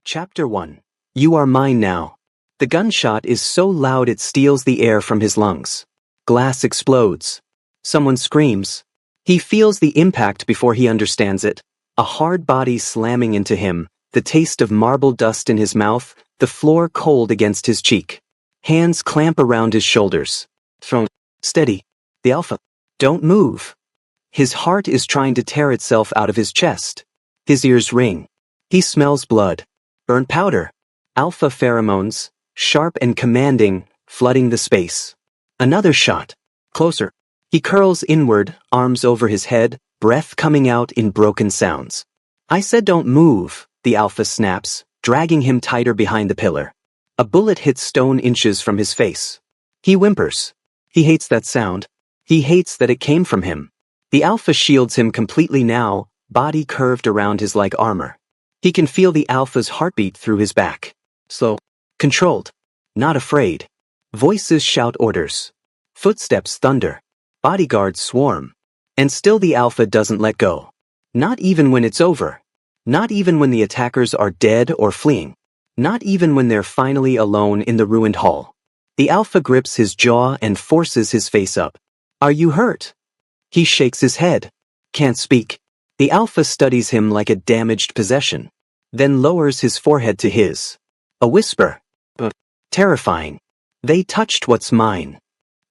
Chapter 1. You are mine now. The gunshot is so loud it steals the air from his lungs. Glass explodes. Someone screams. He feels the impact before he understands it. A hard body slamming into him, the taste of marble dust in his mouth, the floor cold against his cheek. Hands clamp around his shoulders. Thrown. Steady. The Alpha. Don't move. His heart is trying to tear itself out of his chest. His ears ring. He smells blood. Burnt powder. Alpha pheromones, sharp and commanding, flooding the space. Another shot. Closer. He curls inward, arms over his head, breath coming out in broken sounds. I said don't move, the Alpha snaps, dragging him tighter behind the pillar. A bullet hits stone inches from his face. He whimpers. He hates that sound. He hates that it came from him. The Alpha shields him completely now, body curved around his like armor. He can feel the Alpha's heartbeat through his back. Slow. Controlled. Not afraid. Voices shout orders. Footsteps thunder. Bodyguards swarm. And still the Alpha doesn't let go. Not even when it's over. Not even when the attackers are dead or fleeing. Not even when they're finally alone in the ruined hall. The Alpha grips his jaw and forces his face up. Are you hurt? He shakes his head. Can't speak. The Alpha studies him like a damaged possession. Then lowers his forehead to his. A whisper. Terrifying. They touched what's mine.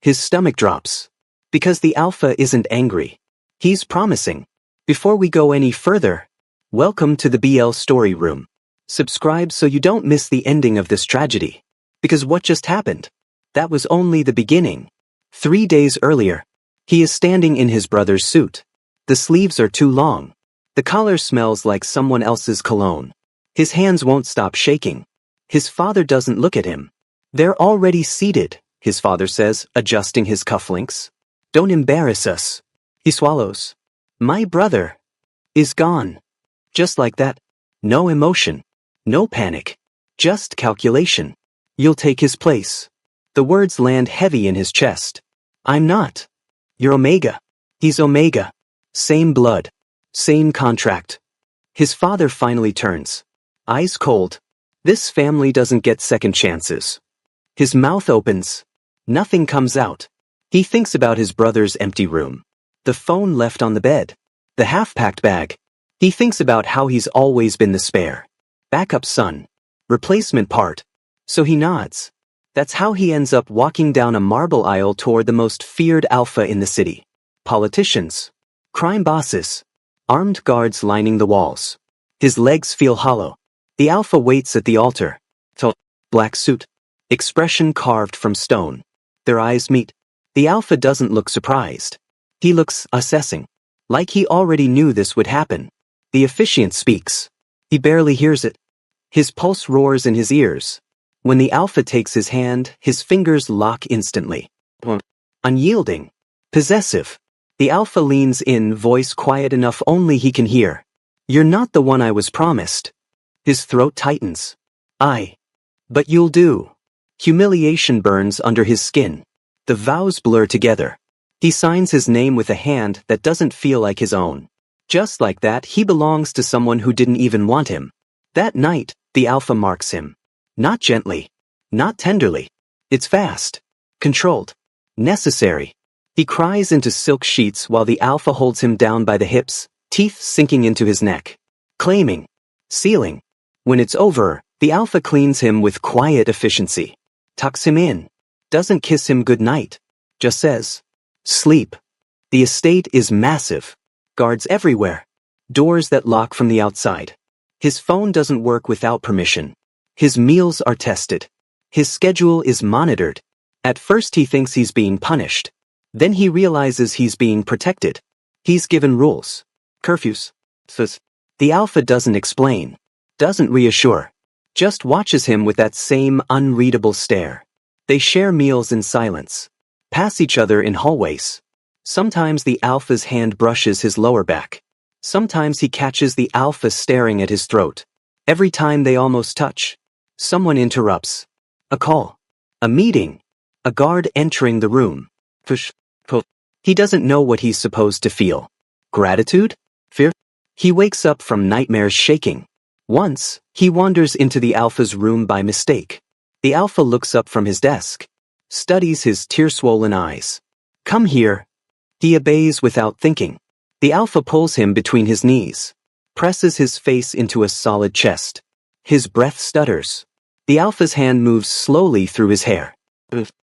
His stomach drops. Because the Alpha isn't angry. He's promising. Before we go any further, welcome to the BL Story Room. Subscribe so you don't miss the ending of this tragedy. Because what just happened? That was only the beginning. 3 days earlier, he is standing in his brother's suit. The sleeves are too long. The collar smells like someone else's cologne. His hands won't stop shaking. His father doesn't look at him. They're already seated, his father says, adjusting his cufflinks. Don't embarrass us. He swallows. My brother is gone. Just like that. No emotion. No panic. Just calculation. You'll take his place. The words land heavy in his chest. I'm not. You're Omega. He's Omega. Same blood. Same contract. His father finally turns. Eyes cold. This family doesn't get second chances. His mouth opens. Nothing comes out. He thinks about his brother's empty room. The phone left on the bed. The half-packed bag. He thinks about how he's always been the spare. Backup son. Replacement part. So he nods. That's how he ends up walking down a marble aisle toward the most feared Alpha in the city. Politicians. Crime bosses. Armed guards lining the walls. His legs feel hollow. The Alpha waits at the altar. Black suit. Expression carved from stone. Their eyes meet. The Alpha doesn't look surprised. He looks assessing. Like he already knew this would happen. The officiant speaks. He barely hears it. His pulse roars in his ears. When the Alpha takes his hand, his fingers lock instantly. Unyielding. Possessive. The Alpha leans in, voice quiet enough only he can hear. You're not the one I was promised. His throat tightens. But you'll do. Humiliation burns under his skin. The vows blur together. He signs his name with a hand that doesn't feel like his own. Just like that, he belongs to someone who didn't even want him. That night, the Alpha marks him. Not gently. Not tenderly. It's fast. Controlled. Necessary. He cries into silk sheets while the Alpha holds him down by the hips, teeth sinking into his neck. Claiming. Sealing. When it's over, the Alpha cleans him with quiet efficiency. Tucks him in. Doesn't kiss him goodnight. Just says, sleep. The estate is massive. Guards everywhere. Doors that lock from the outside. His phone doesn't work without permission. His meals are tested. His schedule is monitored. At first he thinks he's being punished. Then he realizes he's being protected. He's given rules. Curfews. The Alpha doesn't explain. Doesn't reassure. Just watches him with that same unreadable stare. They share meals in silence. Pass each other in hallways. Sometimes the Alpha's hand brushes his lower back. Sometimes he catches the Alpha staring at his throat. Every time they almost touch, someone interrupts. A call. A meeting. A guard entering the room. He doesn't know what he's supposed to feel. Gratitude? Fear? He wakes up from nightmares shaking. Once, he wanders into the Alpha's room by mistake. The Alpha looks up from his desk, studies his tear-swollen eyes. Come here. He obeys without thinking. The Alpha pulls him between his knees, presses his face into a solid chest. His breath stutters. The Alpha's hand moves slowly through his hair.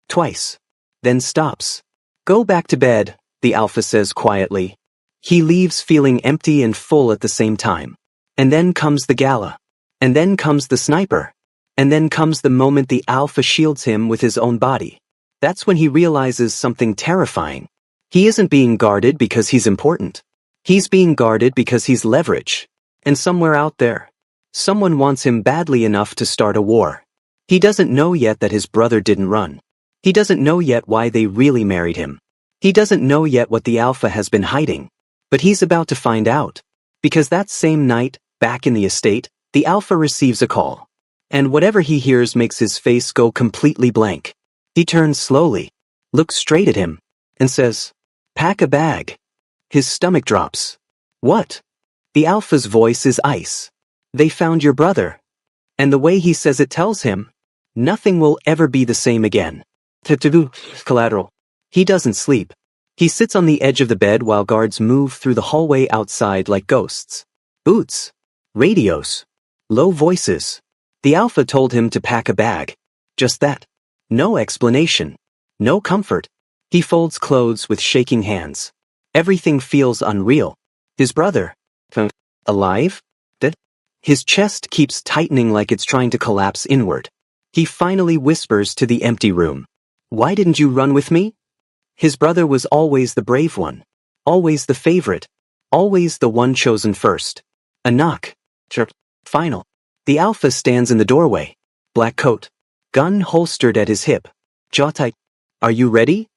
Twice. Then stops. Go back to bed, the Alpha says quietly. He leaves feeling empty and full at the same time. And then comes the gala. And then comes the sniper. And then comes the moment the Alpha shields him with his own body. That's when he realizes something terrifying. He isn't being guarded because he's important. He's being guarded because he's leverage. And somewhere out there, someone wants him badly enough to start a war. He doesn't know yet that his brother didn't run. He doesn't know yet why they really married him. He doesn't know yet what the Alpha has been hiding. But he's about to find out. Because that same night, back in the estate, the Alpha receives a call. And whatever he hears makes his face go completely blank. He turns slowly, looks straight at him, and says, "Pack a bag." His stomach drops. What? The Alpha's voice is ice. They found your brother. And the way he says it tells him, nothing will ever be the same again. Collateral. He doesn't sleep. He sits on the edge of the bed while guards move through the hallway outside like ghosts. Boots. Radios. Low voices. The Alpha told him to pack a bag. Just that. No explanation. No comfort. He folds clothes with shaking hands. Everything feels unreal. His brother. Alive? Dead? His chest keeps tightening like it's trying to collapse inward. He finally whispers to the empty room. Why didn't you run with me? His brother was always the brave one. Always the favorite. Always the one chosen first. A knock. Chirp. Final. The Alpha stands in the doorway. Black coat. Gun holstered at his hip. Jaw tight. Are you ready?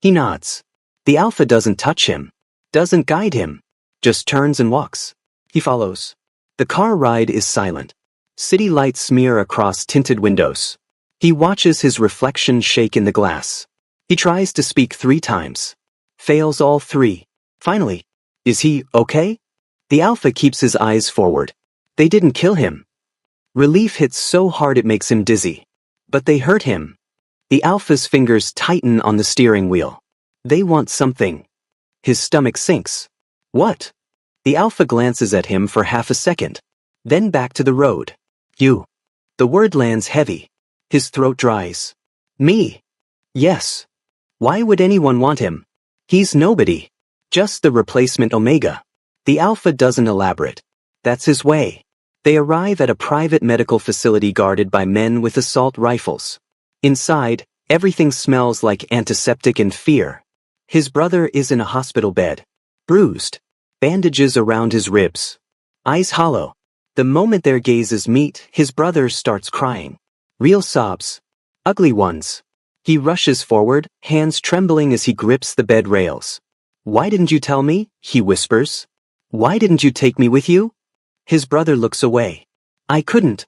He nods. The Alpha doesn't touch him. Doesn't guide him. Just turns and walks. He follows. The car ride is silent. City lights smear across tinted windows. He watches his reflection shake in the glass. He tries to speak 3 times. Fails all 3. Finally, is he okay? The Alpha keeps his eyes forward. They didn't kill him. Relief hits so hard it makes him dizzy. But they hurt him. The Alpha's fingers tighten on the steering wheel. They want something. His stomach sinks. What? The Alpha glances at him for half a second. Then back to the road. You. The word lands heavy. His throat dries. Me. Yes. Why would anyone want him? He's nobody. Just the replacement Omega. The Alpha doesn't elaborate. That's his way. They arrive at a private medical facility guarded by men with assault rifles. Inside, everything smells like antiseptic and fear. His brother is in a hospital bed. Bruised. Bandages around his ribs. Eyes hollow. The moment their gazes meet, his brother starts crying. Real sobs. Ugly ones. He rushes forward, hands trembling as he grips the bed rails. Why didn't you tell me? He whispers. Why didn't you take me with you? His brother looks away. I couldn't.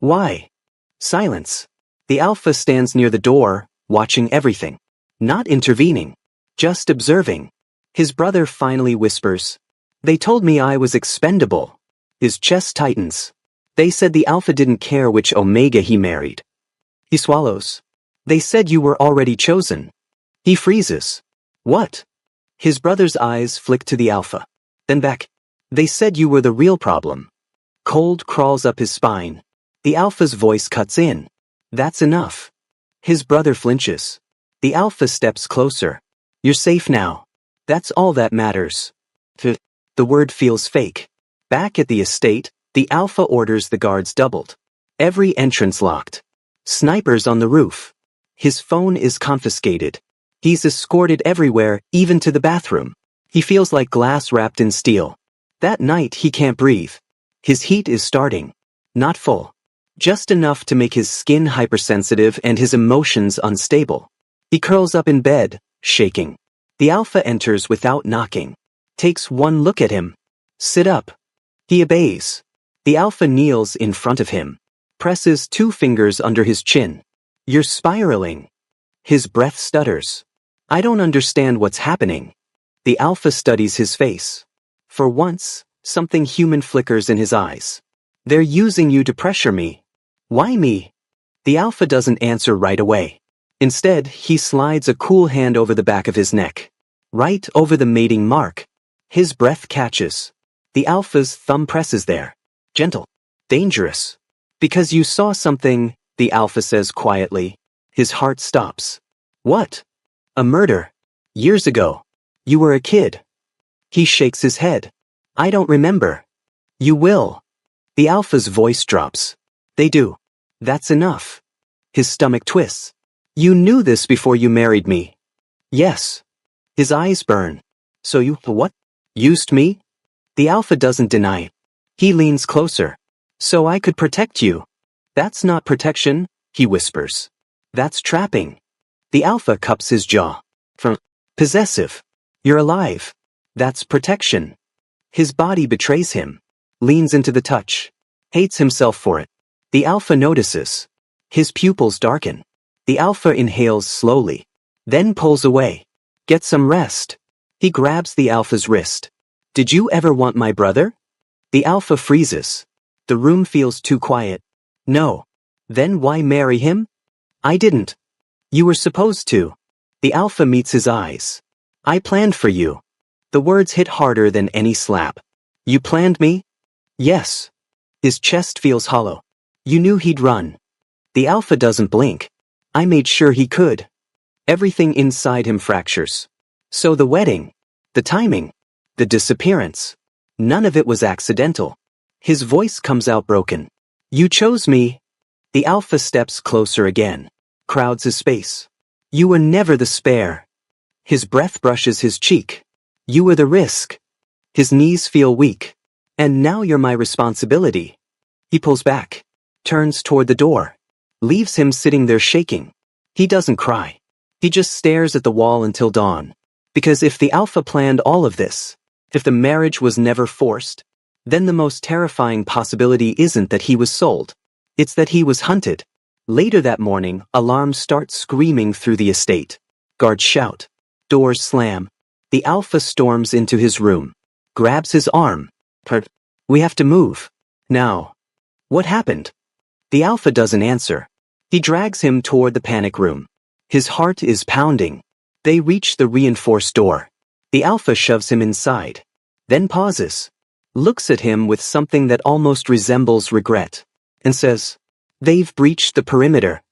Why? Silence. The Alpha stands near the door, watching everything. Not intervening. Just observing. His brother finally whispers. They told me I was expendable. His chest tightens. They said the Alpha didn't care which Omega he married. He swallows. They said you were already chosen. He freezes. What? His brother's eyes flick to the Alpha. Then back. They said you were the real problem. Cold crawls up his spine. The Alpha's voice cuts in. That's enough. His brother flinches. The Alpha steps closer. You're safe now. That's all that matters. The word feels fake. Back at the estate, the Alpha orders the guards doubled. Every entrance locked. Snipers on the roof. His phone is confiscated. He's escorted everywhere, even to the bathroom. He feels like glass wrapped in steel. That night he can't breathe. His heat is starting. Not full. Just enough to make his skin hypersensitive and his emotions unstable. He curls up in bed, shaking. The Alpha enters without knocking. Takes one look at him. Sit up. He obeys. The Alpha kneels in front of him. Presses 2 fingers under his chin. You're spiraling. His breath stutters. I don't understand what's happening. The Alpha studies his face. For once, something human flickers in his eyes. They're using you to pressure me. Why me? The alpha doesn't answer right away. Instead, he slides a cool hand over the back of his neck. Right over the mating mark. His breath catches. The alpha's thumb presses there. Gentle. Dangerous. Because you saw something, the alpha says quietly. His heart stops. What? A murder. Years ago. You were a kid. He shakes his head. I don't remember. You will. The alpha's voice drops. They do. That's enough. His stomach twists. You knew this before you married me. Yes. His eyes burn. So you, what? Used me? The alpha doesn't deny it. He leans closer. So I could protect you. That's not protection, he whispers. That's trapping. The alpha cups his jaw. From possessive. You're alive. That's protection. His body betrays him. Leans into the touch. Hates himself for it. The alpha notices. His pupils darken. The alpha inhales slowly. Then pulls away. Get some rest. He grabs the alpha's wrist. Did you ever want my brother? The alpha freezes. The room feels too quiet. No. Then why marry him? I didn't. You were supposed to. The alpha meets his eyes. I planned for you. The words hit harder than any slap. You planned me? Yes. His chest feels hollow. You knew he'd run. The alpha doesn't blink. I made sure he could. Everything inside him fractures. So the wedding, the timing, the disappearance, none of it was accidental. His voice comes out broken. You chose me. The alpha steps closer again, crowds his space. You were never the spare. His breath brushes his cheek. You were the risk. His knees feel weak. And now you're my responsibility. He pulls back, turns toward the door, leaves him sitting there shaking. He doesn't cry. He just stares at the wall until dawn. Because if the alpha planned all of this, if the marriage was never forced, then the most terrifying possibility isn't that he was sold. It's that he was hunted. Later that morning, alarms start screaming through the estate. Guards shout. Doors slam. The alpha storms into his room, grabs his arm. We have to move. Now. What happened? The alpha doesn't answer. He drags him toward the panic room. His heart is pounding. They reach the reinforced door. The alpha shoves him inside, then pauses, looks at him with something that almost resembles regret, and says, They've breached the perimeter.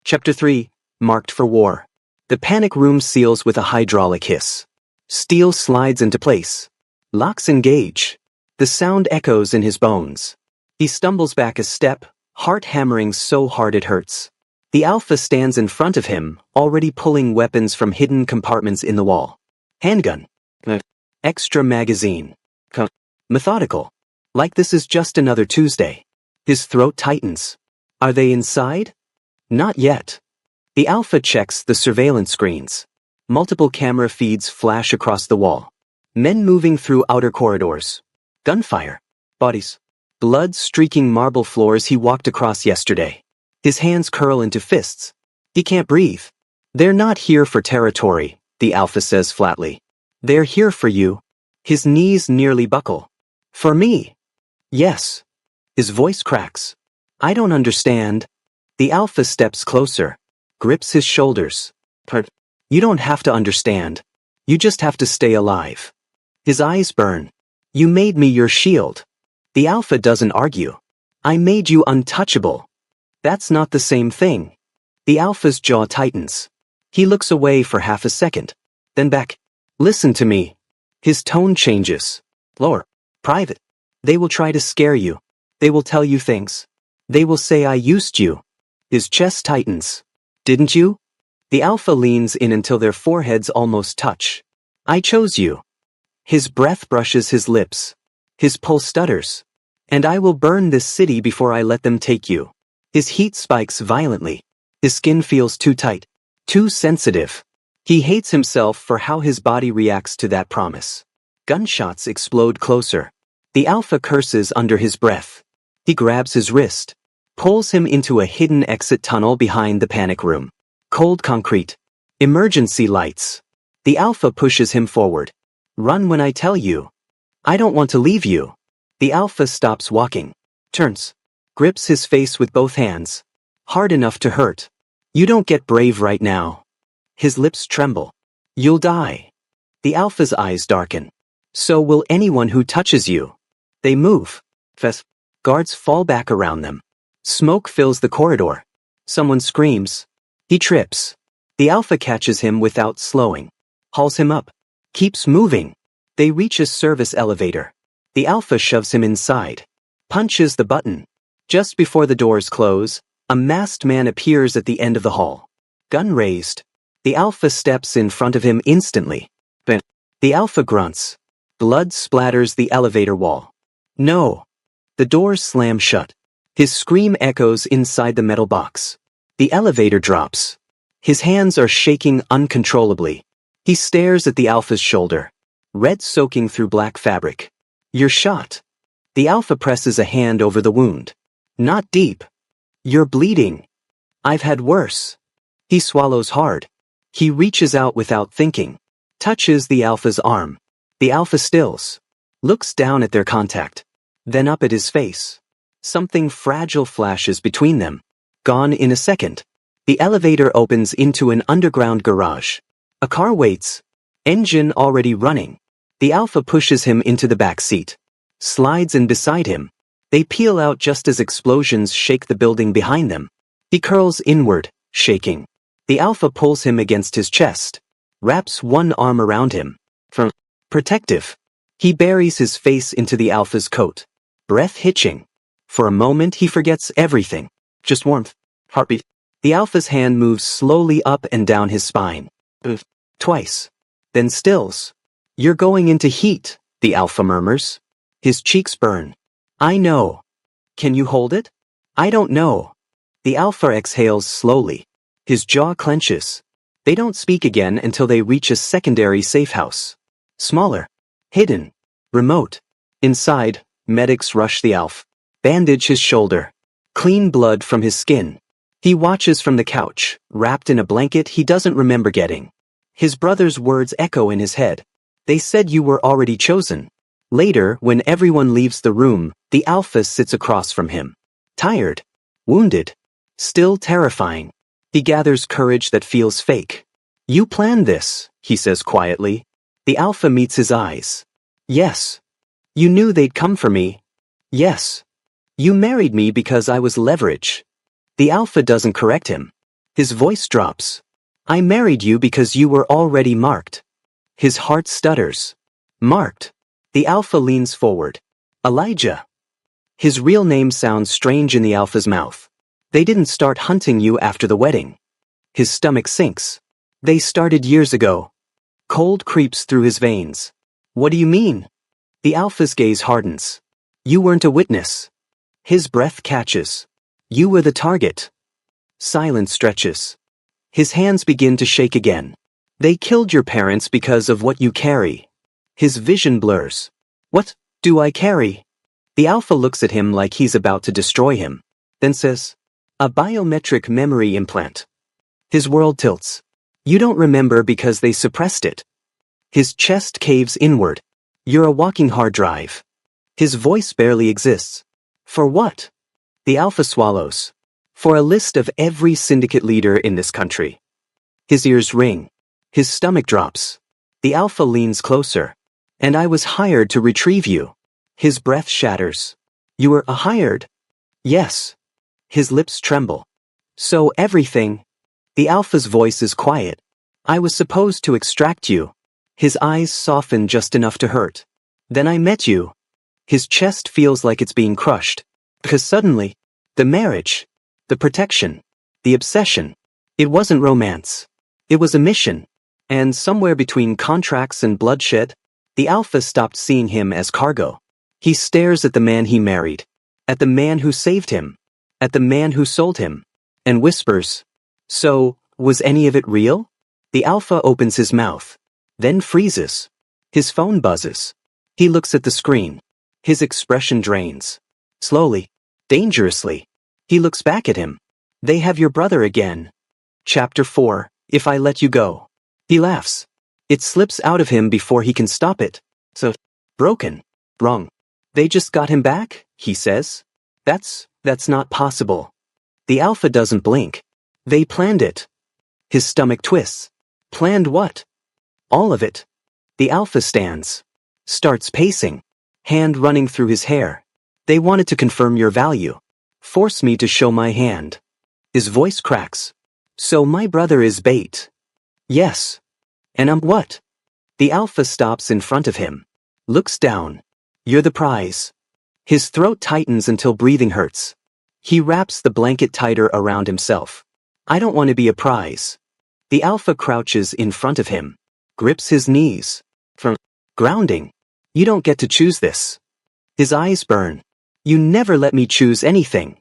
Chapter 3, Marked for War. The panic room seals with a hydraulic hiss. Steel slides into place. Locks engage. The sound echoes in his bones. He stumbles back a step, heart hammering so hard it hurts. The alpha stands in front of him, already pulling weapons from hidden compartments in the wall. Handgun. Extra magazine. Methodical. Like this is just another Tuesday. His throat tightens. Are they inside? Not yet. The alpha checks the surveillance screens. Multiple camera feeds flash across the wall. Men moving through outer corridors. Gunfire. Bodies. Blood streaking marble floors he walked across yesterday. His hands curl into fists. He can't breathe. They're not here for territory, the alpha says flatly. They're here for you. His knees nearly buckle. For me? Yes. His voice cracks. I don't understand. The alpha steps closer, grips his shoulders. You don't have to understand. You just have to stay alive. His eyes burn. You made me your shield. The alpha doesn't argue. I made you untouchable. That's not the same thing. The alpha's jaw tightens. He looks away for half a second, then back. Listen to me. His tone changes. Lower. Private. They will try to scare you. They will tell you things. They will say I used you. His chest tightens. Didn't you? The alpha leans in until their foreheads almost touch. I chose you. His breath brushes his lips. His pulse stutters. And I will burn this city before I let them take you. His heat spikes violently. His skin feels too tight, too sensitive. He hates himself for how his body reacts to that promise. Gunshots explode closer. The alpha curses under his breath. He grabs his wrist, pulls him into a hidden exit tunnel behind the panic room. Cold concrete. Emergency lights. The alpha pushes him forward. Run when I tell you. I don't want to leave you. The alpha stops walking. Turns. Grips his face with both hands. Hard enough to hurt. You don't get brave right now. His lips tremble. You'll die. The alpha's eyes darken. So will anyone who touches you. They move. Guards fall back around them. Smoke fills the corridor. Someone screams. He trips. The alpha catches him without slowing. Hauls him up. Keeps moving. They reach a service elevator. The alpha shoves him inside. Punches the button. Just before the doors close, a masked man appears at the end of the hall. Gun raised. The alpha steps in front of him instantly. The alpha grunts. Blood splatters the elevator wall. No. The doors slam shut. His scream echoes inside the metal box. The elevator drops. His hands are shaking uncontrollably. He stares at the alpha's shoulder. Red soaking through black fabric. You're shot. The alpha presses a hand over the wound. Not deep. You're bleeding. I've had worse. He swallows hard. He reaches out without thinking. Touches the alpha's arm. The alpha stills. Looks down at their contact. Then up at his face. Something fragile flashes between them. Gone in a second. The elevator opens into an underground garage. A car waits. Engine already running. The alpha pushes him into the back seat. Slides in beside him. They peel out just as explosions shake the building behind them. He curls inward, shaking. The alpha pulls him against his chest. Wraps one arm around him. Protective. He buries his face into the alpha's coat. Breath hitching. For a moment he forgets everything. Just warmth. Heartbeat. The alpha's hand moves slowly up and down his spine. Twice. Then stills. You're going into heat, the alpha murmurs. His cheeks burn. I know. Can you hold it? I don't know. The alpha exhales slowly. His jaw clenches. They don't speak again until they reach a secondary safe house. Smaller. Hidden. Remote. Inside, medics rush the alpha. Bandage his shoulder. Clean blood from his skin. He watches from the couch, wrapped in a blanket he doesn't remember getting. His brother's words echo in his head. They said you were already chosen. Later, when everyone leaves the room, the alpha sits across from him. Tired. Wounded. Still terrifying. He gathers courage that feels fake. You planned this, he says quietly. The alpha meets his eyes. Yes. You knew they'd come for me. Yes. You married me because I was leverage. The alpha doesn't correct him. His voice drops. I married you because you were already marked. His heart stutters. Marked. The alpha leans forward. Elijah. His real name sounds strange in the alpha's mouth. They didn't start hunting you after the wedding. His stomach sinks. They started years ago. Cold creeps through his veins. What do you mean? The alpha's gaze hardens. You weren't a witness. His breath catches. You were the target. Silence stretches. His hands begin to shake again. They killed your parents because of what you carry. His vision blurs. What do I carry? The alpha looks at him like he's about to destroy him, then says, a biometric memory implant. His world tilts. You don't remember because they suppressed it. His chest caves inward. You're a walking hard drive. His voice barely exists. For what? The alpha swallows. For a list of every syndicate leader in this country. His ears ring. His stomach drops. The alpha leans closer. And I was hired to retrieve you. His breath shatters. You were hired? Yes. His lips tremble. So everything. The alpha's voice is quiet. I was supposed to extract you. His eyes soften just enough to hurt. Then I met you. His chest feels like it's being crushed. Because suddenly, the marriage, the protection, the obsession, it wasn't romance. It was a mission. And somewhere between contracts and bloodshed, the alpha stopped seeing him as cargo. He stares at the man he married, at the man who saved him, at the man who sold him, and whispers, so, was any of it real? The alpha opens his mouth, then freezes. His phone buzzes. He looks at the screen. His expression drains. Slowly, dangerously, he looks back at him. They have your brother again. Chapter 4, If I Let You Go. He laughs. It slips out of him before he can stop it. So, broken. Wrong. They just got him back, he says. That's not possible. The alpha doesn't blink. They planned it. His stomach twists. Planned what? All of it. The alpha stands. Starts pacing. Hand running through his hair. They wanted to confirm your value. Force me to show my hand. His voice cracks. So my brother is bait. Yes. And I'm what? The alpha stops in front of him. Looks down. You're the prize. His throat tightens until breathing hurts. He wraps the blanket tighter around himself. I don't want to be a prize. The alpha crouches in front of him. Grips his knees. From grounding. You don't get to choose this. His eyes burn. You never let me choose anything.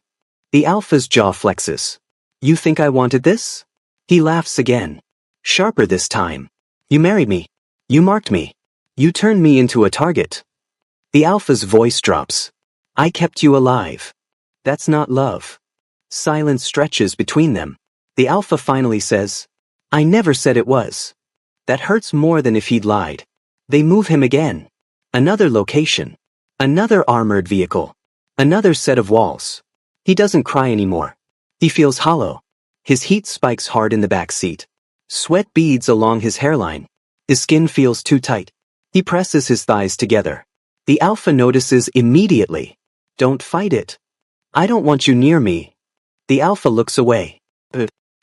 The alpha's jaw flexes. You think I wanted this? He laughs again. Sharper this time. You married me. You marked me. You turned me into a target. The alpha's voice drops. I kept you alive. That's not love. Silence stretches between them. The alpha finally says, I never said it was. That hurts more than if he'd lied. They move him again. Another location. Another armored vehicle. Another set of walls. He doesn't cry anymore. He feels hollow. His heat spikes hard in the back seat. Sweat beads along his hairline. His skin feels too tight. He presses his thighs together. The alpha notices immediately. Don't fight it. I don't want you near me. The alpha looks away.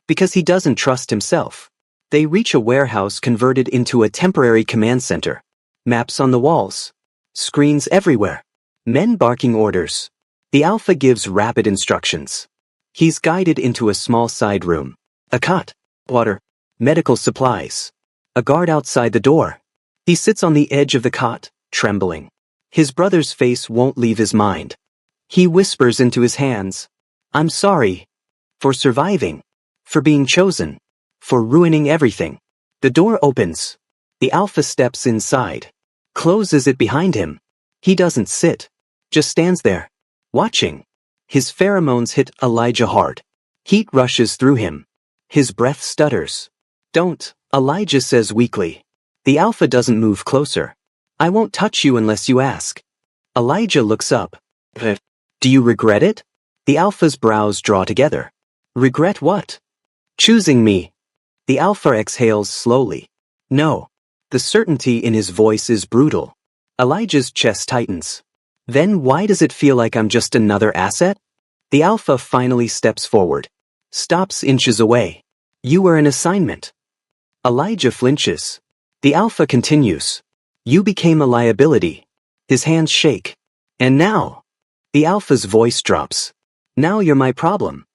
Because he doesn't trust himself. They reach a warehouse converted into a temporary command center. Maps on the walls. Screens everywhere. Men barking orders. The alpha gives rapid instructions. He's guided into a small side room. A cot. Water. Medical supplies. A guard outside the door. He sits on the edge of the cot, trembling. His brother's face won't leave his mind. He whispers into his hands. I'm sorry. For surviving. For being chosen. For ruining everything. The door opens. The alpha steps inside. Closes it behind him. He doesn't sit. Just stands there. Watching. His pheromones hit Elijah hard. Heat rushes through him. His breath stutters. Don't, Elijah says weakly. The alpha doesn't move closer. I won't touch you unless you ask. Elijah looks up. Do you regret it? The alpha's brows draw together. Regret what? Choosing me. The alpha exhales slowly. No. The certainty in his voice is brutal. Elijah's chest tightens. Then why does it feel like I'm just another asset? The alpha finally steps forward. Stops inches away. You were an assignment. Elijah flinches. The alpha continues. You became a liability. His hands shake. And now? The alpha's voice drops. Now you're my problem.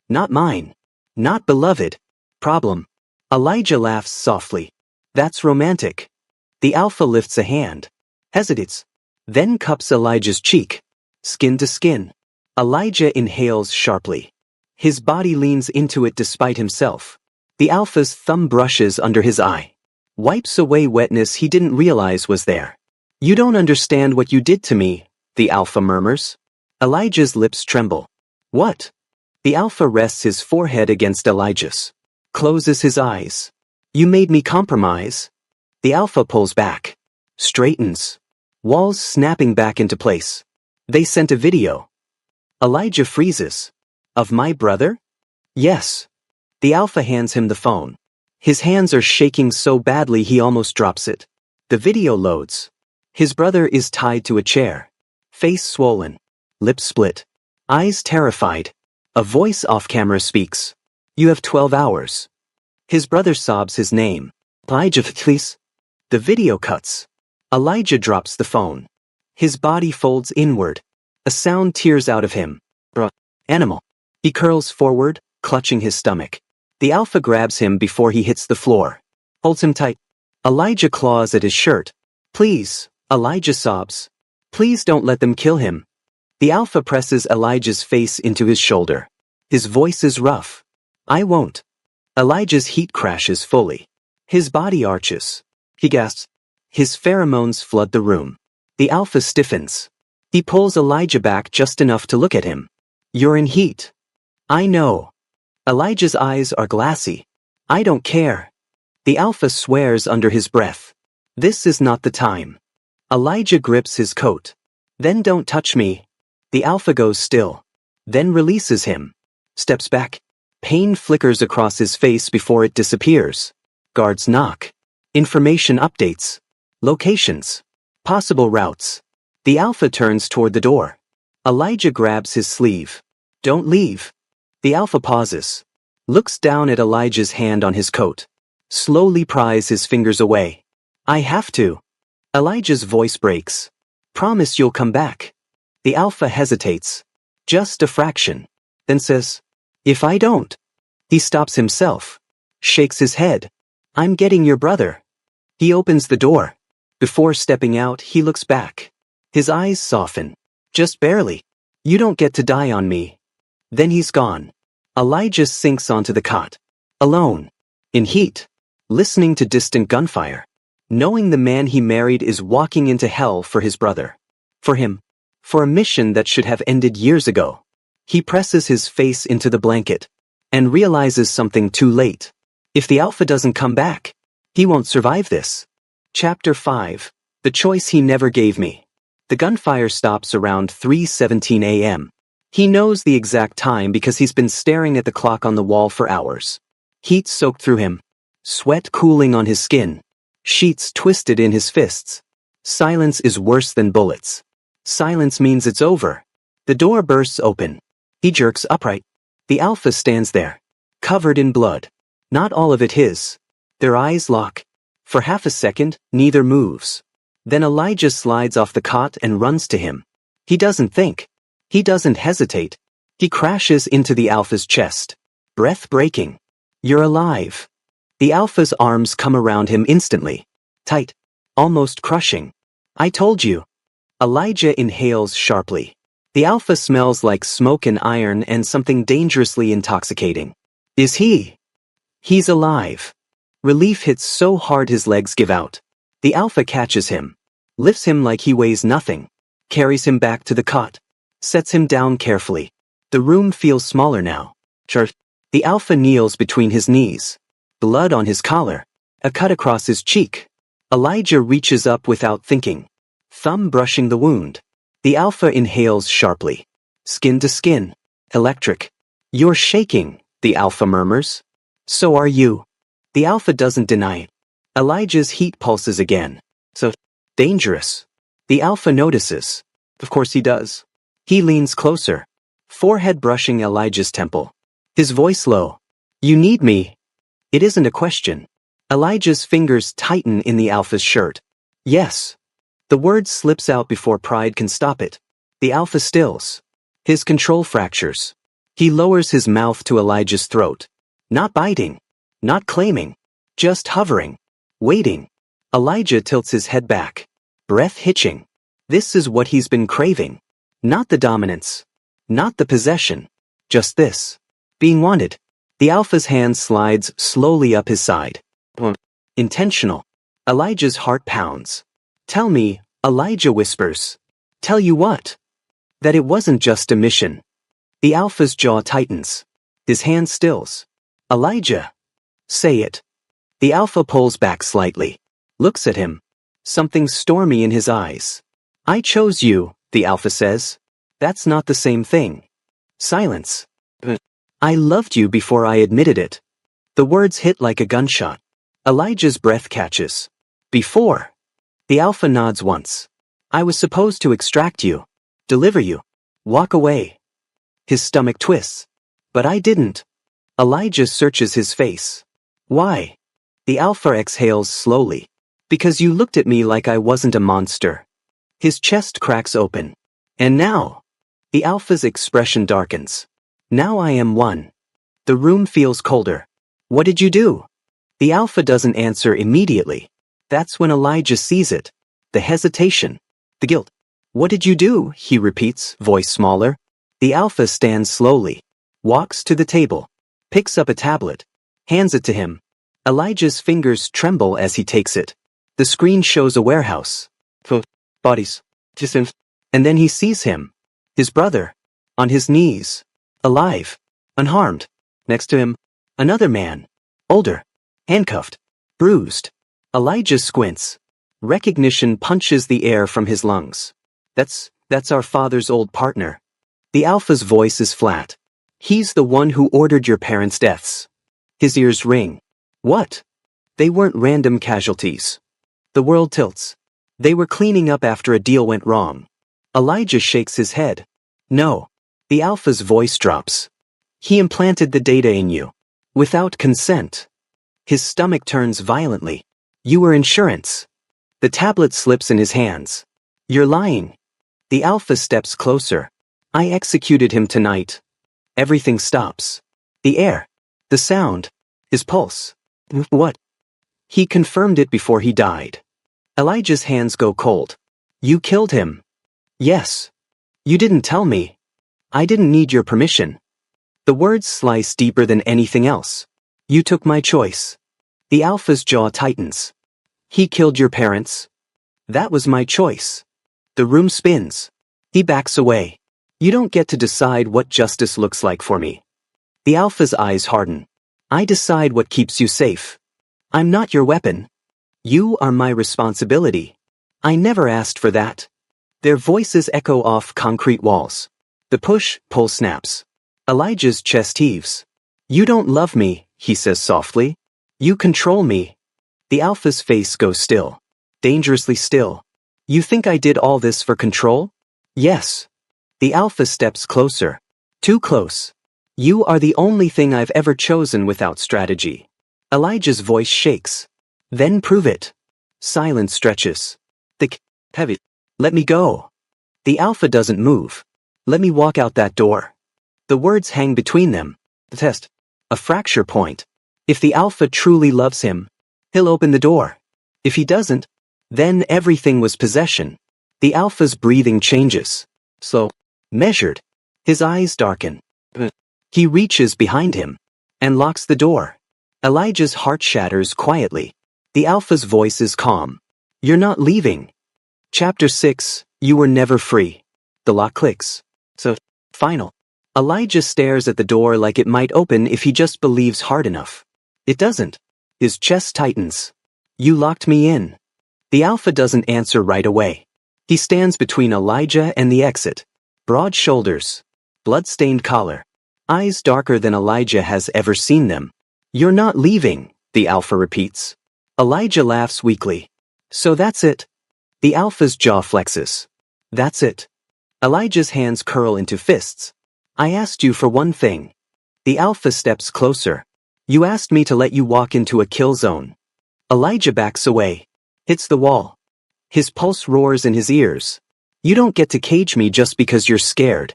Not mine. Not beloved. Problem. Elijah laughs softly. That's romantic. The alpha lifts a hand. Hesitates. Then cups Elijah's cheek. Skin to skin. Elijah inhales sharply. His body leans into it despite himself. The alpha's thumb brushes under his eye. Wipes away wetness he didn't realize was there. You don't understand what you did to me, the alpha murmurs. Elijah's lips tremble. What? The alpha rests his forehead against Elijah's. Closes his eyes. You made me compromise. The alpha pulls back. Straightens. Walls snapping back into place. They sent a video. Elijah freezes. Of my brother? Yes. The alpha hands him the phone. His hands are shaking so badly he almost drops it. The video loads. His brother is tied to a chair. Face swollen. Lips split. Eyes terrified. A voice off camera speaks. You have 12 hours. His brother sobs his name. Elijah, please. The video cuts. Elijah drops the phone. His body folds inward. A sound tears out of him. Animal. He curls forward, clutching his stomach. The alpha grabs him before he hits the floor. Holds him tight. Elijah claws at his shirt. Please, Elijah sobs. Please don't let them kill him. The alpha presses Elijah's face into his shoulder. His voice is rough. I won't. Elijah's heat crashes fully. His body arches. He gasps. His pheromones flood the room. The alpha stiffens. He pulls Elijah back just enough to look at him. You're in heat. I know. Elijah's eyes are glassy. I don't care. The alpha swears under his breath. This is not the time. Elijah grips his coat. Then don't touch me. The Alpha goes still, then releases him. Steps back. Pain flickers across his face before it disappears. Guards knock. Information updates. Locations. Possible routes. The Alpha turns toward the door. Elijah grabs his sleeve. Don't leave. The Alpha pauses. Looks down at Elijah's hand on his coat. Slowly pries his fingers away. I have to. Elijah's voice breaks. Promise you'll come back. The Alpha hesitates. Just a fraction. Then says, if I don't. He stops himself. Shakes his head. I'm getting your brother. He opens the door. Before stepping out, he looks back. His eyes soften. Just barely. You don't get to die on me. Then he's gone. Elijah sinks onto the cot. Alone. In heat. Listening to distant gunfire. Knowing the man he married is walking into hell for his brother. For him. For a mission that should have ended years ago. He presses his face into the blanket. And realizes something too late. If the Alpha doesn't come back, he won't survive this. Chapter 5. The Choice He Never Gave Me. The gunfire stops around 3:17 a.m. He knows the exact time because he's been staring at the clock on the wall for hours. Heat soaked through him. Sweat cooling on his skin. Sheets twisted in his fists. Silence is worse than bullets. Silence means it's over. The door bursts open. He jerks upright. The Alpha stands there. Covered in blood. Not all of it his. Their eyes lock. For half a second, neither moves. Then Elijah slides off the cot and runs to him. He doesn't think. He doesn't hesitate. He crashes into the Alpha's chest. Breath breaking. You're alive. The Alpha's arms come around him instantly. Tight. Almost crushing. I told you. Elijah inhales sharply. The Alpha smells like smoke and iron and something dangerously intoxicating. Is he? He's alive. Relief hits so hard his legs give out. The Alpha catches him. Lifts him like he weighs nothing. Carries him back to the cot. Sets him down carefully. The room feels smaller now. The Alpha kneels between his knees. Blood on his collar. A cut across his cheek. Elijah reaches up without thinking. Thumb brushing the wound. The Alpha inhales sharply. Skin to skin. Electric. You're shaking, the Alpha murmurs. So are you. The Alpha doesn't deny it. Elijah's heat pulses again. So, dangerous. The Alpha notices. Of course he does. He leans closer. Forehead brushing Elijah's temple. His voice low. You need me. It isn't a question. Elijah's fingers tighten in the Alpha's shirt. Yes. The word slips out before pride can stop it. The Alpha stills. His control fractures. He lowers his mouth to Elijah's throat. Not biting. Not claiming. Just hovering. Waiting. Elijah tilts his head back. Breath hitching. This is what he's been craving. Not the dominance. Not the possession. Just this. Being wanted. The Alpha's hand slides slowly up his side. Intentional. Elijah's heart pounds. Tell me, Elijah whispers. Tell you what? That it wasn't just a mission. The Alpha's jaw tightens. His hand stills. Elijah. Say it. The Alpha pulls back slightly. Looks at him. Something stormy in his eyes. I chose you, the Alpha says. That's not the same thing. Silence. I loved you before I admitted it. The words hit like a gunshot. Elijah's breath catches. Before. The Alpha nods once. I was supposed to extract you. Deliver you. Walk away. His stomach twists. But I didn't. Elijah searches his face. Why? The Alpha exhales slowly. Because you looked at me like I wasn't a monster. His chest cracks open. And now? The Alpha's expression darkens. Now I am one. The room feels colder. What did you do? The Alpha doesn't answer immediately. That's when Elijah sees it. The hesitation. The guilt. What did you do? He repeats, voice smaller. The Alpha stands slowly. Walks to the table. Picks up a tablet. Hands it to him. Elijah's fingers tremble as he takes it. The screen shows a warehouse. Bodies. And then he sees him. His brother. On his knees. Alive. Unharmed. Next to him. Another man. Older. Handcuffed. Bruised. Elijah squints. Recognition punches the air from his lungs. That's That's our father's old partner. The Alpha's voice is flat. He's the one who ordered your parents' deaths. His ears ring. What? They weren't random casualties. The world tilts. They were cleaning up after a deal went wrong. Elijah shakes his head. No. The Alpha's voice drops. He implanted the data in you. Without consent. His stomach turns violently. You were insurance. The tablet slips in his hands. You're lying. The Alpha steps closer. I executed him tonight. Everything stops. The air. The sound. His pulse. What? He confirmed it before he died. Elijah's hands go cold. You killed him. Yes. You didn't tell me. I didn't need your permission. The words slice deeper than anything else. You took my choice. The Alpha's jaw tightens. He killed your parents. That was my choice. The room spins. He backs away. You don't get to decide what justice looks like for me. The Alpha's eyes harden. I decide what keeps you safe. I'm not your weapon. You are my responsibility. I never asked for that. Their voices echo off concrete walls. The push-pull snaps. Elijah's chest heaves. You don't love me, he says softly. You control me. The Alpha's face goes still. Dangerously still. You think I did all this for control? Yes. The Alpha steps closer. Too close. You are the only thing I've ever chosen without strategy. Elijah's voice shakes. Then prove it. Silence stretches. Thick, heavy. Let me go. The Alpha doesn't move. Let me walk out that door. The words hang between them. The test. A fracture point. If the Alpha truly loves him, he'll open the door. If he doesn't, then everything was possession. The Alpha's breathing changes. Slow. Measured. His eyes darken. He reaches behind him and locks the door. Elijah's heart shatters quietly. The Alpha's voice is calm. You're not leaving. Chapter 6, You Were Never Free. The lock clicks. So, final. Elijah stares at the door like it might open if he just believes hard enough. It doesn't. His chest tightens. You locked me in. The Alpha doesn't answer right away. He stands between Elijah and the exit. Broad shoulders. Blood-stained collar. Eyes darker than Elijah has ever seen them. You're not leaving, the Alpha repeats. Elijah laughs weakly. So that's it. The Alpha's jaw flexes. That's it. Elijah's hands curl into fists. I asked you for one thing. The Alpha steps closer. You asked me to let you walk into a kill zone. Elijah backs away. Hits the wall. His pulse roars in his ears. You don't get to cage me just because you're scared.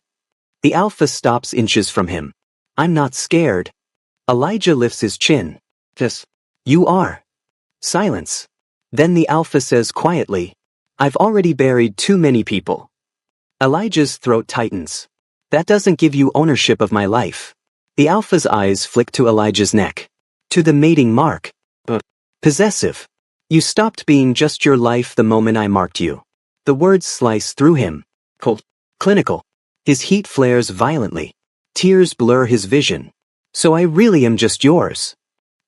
The Alpha stops inches from him. I'm not scared. Elijah lifts his chin. Yes, you are. Silence. Then the Alpha says quietly, I've already buried too many people. Elijah's throat tightens. That doesn't give you ownership of my life. The Alpha's eyes flick to Elijah's neck. To the mating mark. Possessive. You stopped being just your life the moment I marked you. The words slice through him. Cold. Clinical. His heat flares violently. Tears blur his vision. So I really am just yours.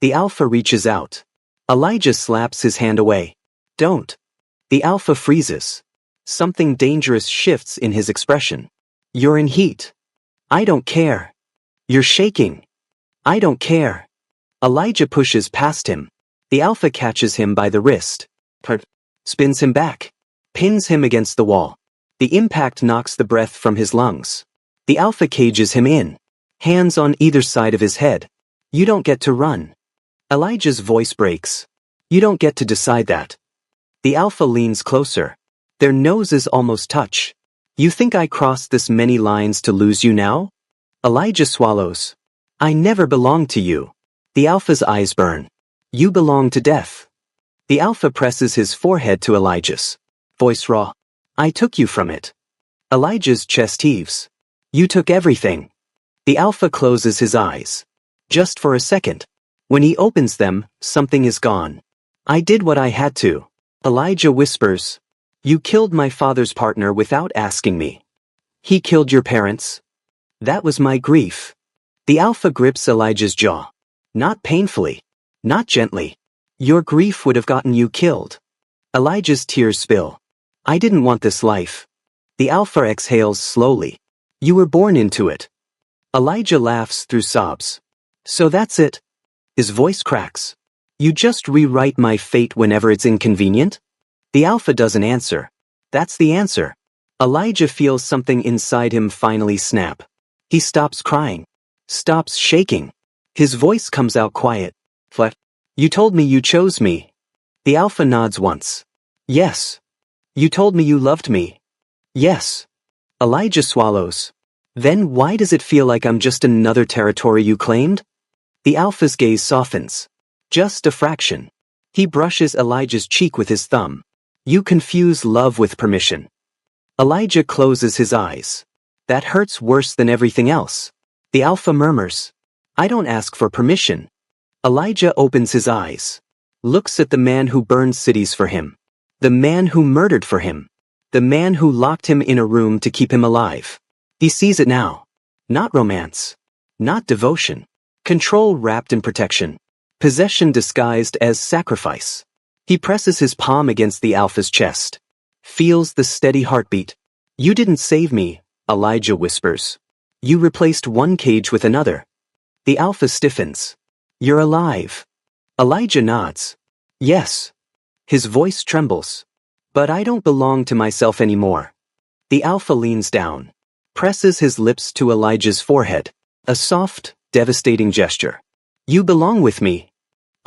The Alpha reaches out. Elijah slaps his hand away. Don't. The Alpha freezes. Something dangerous shifts in his expression. You're in heat. I don't care. You're shaking. I don't care. Elijah pushes past him. The Alpha catches him by the wrist. Spins him back. Pins him against the wall. The impact knocks the breath from his lungs. The Alpha cages him in. Hands on either side of his head. You don't get to run. Elijah's voice breaks. You don't get to decide that. The Alpha leans closer. Their noses almost touch. You think I crossed this many lines to lose you now? Elijah swallows. I never belonged to you. The Alpha's eyes burn. You belong to death. The Alpha presses his forehead to Elijah's. Voice raw. I took you from it. Elijah's chest heaves. You took everything. The Alpha closes his eyes. Just for a second. When he opens them, something is gone. I did what I had to. Elijah whispers. You killed my father's partner without asking me. He killed your parents. That was my grief. The Alpha grips Elijah's jaw. Not painfully. Not gently. Your grief would have gotten you killed. Elijah's tears spill. I didn't want this life. The alpha exhales slowly. You were born into it. Elijah laughs through sobs. So that's it. His voice cracks. You just rewrite my fate whenever it's inconvenient? The alpha doesn't answer. That's the answer. Elijah feels something inside him finally snap. He stops crying. Stops shaking. His voice comes out quiet. Flat. You told me you chose me. The alpha nods once. Yes. You told me you loved me. Yes. Elijah swallows. Then why does it feel like I'm just another territory you claimed? The alpha's gaze softens. Just a fraction. He brushes Elijah's cheek with his thumb. You confuse love with permission. Elijah closes his eyes. That hurts worse than everything else. The alpha murmurs. I don't ask for permission. Elijah opens his eyes. Looks at the man who burned cities for him. The man who murdered for him. The man who locked him in a room to keep him alive. He sees it now. Not romance. Not devotion. Control wrapped in protection. Possession disguised as sacrifice. He presses his palm against the alpha's chest. Feels the steady heartbeat. You didn't save me, Elijah whispers. You replaced one cage with another. The alpha stiffens. You're alive. Elijah nods. Yes. His voice trembles. But I don't belong to myself anymore. The alpha leans down. Presses his lips to Elijah's forehead. A soft, devastating gesture. You belong with me.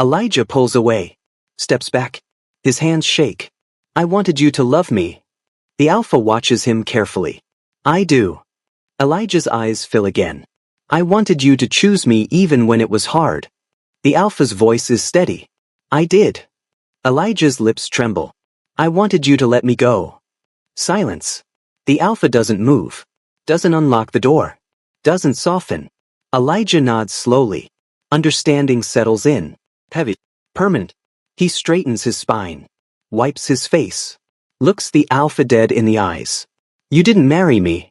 Elijah pulls away. Steps back. His hands shake. I wanted you to love me. The alpha watches him carefully. I do. Elijah's eyes fill again. I wanted you to choose me even when it was hard. The alpha's voice is steady. I did. Elijah's lips tremble. I wanted you to let me go. Silence. The alpha doesn't move. Doesn't unlock the door. Doesn't soften. Elijah nods slowly. Understanding settles in. Heavy. Permanent. He straightens his spine. Wipes his face. Looks the alpha dead in the eyes. You didn't marry me.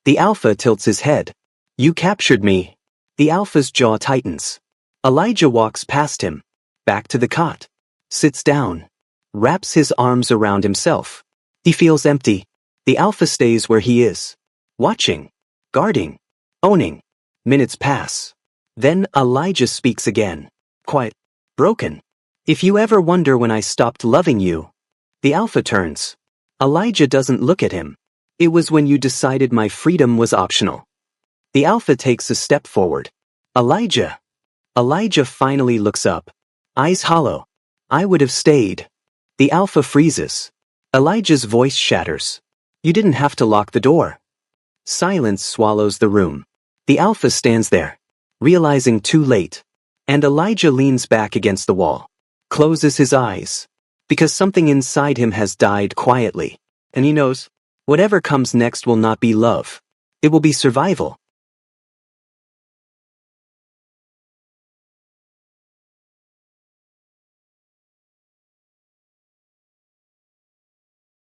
The alpha tilts his head. You captured me. The alpha's jaw tightens. Elijah walks past him. Back to the cot. Sits down. Wraps his arms around himself. He feels empty. The alpha stays where he is. Watching. Guarding. Owning. Minutes pass. Then Elijah speaks again. Quiet. Broken. If you ever wonder when I stopped loving you. The alpha turns. Elijah doesn't look at him. It was when you decided my freedom was optional. The alpha takes a step forward. Elijah. Elijah finally looks up. Eyes hollow. I would have stayed. The alpha freezes. Elijah's voice shatters. You didn't have to lock the door. Silence swallows the room. The alpha stands there, realizing too late. And Elijah leans back against the wall. Closes his eyes. Because something inside him has died quietly. And he knows, whatever comes next will not be love. It will be survival.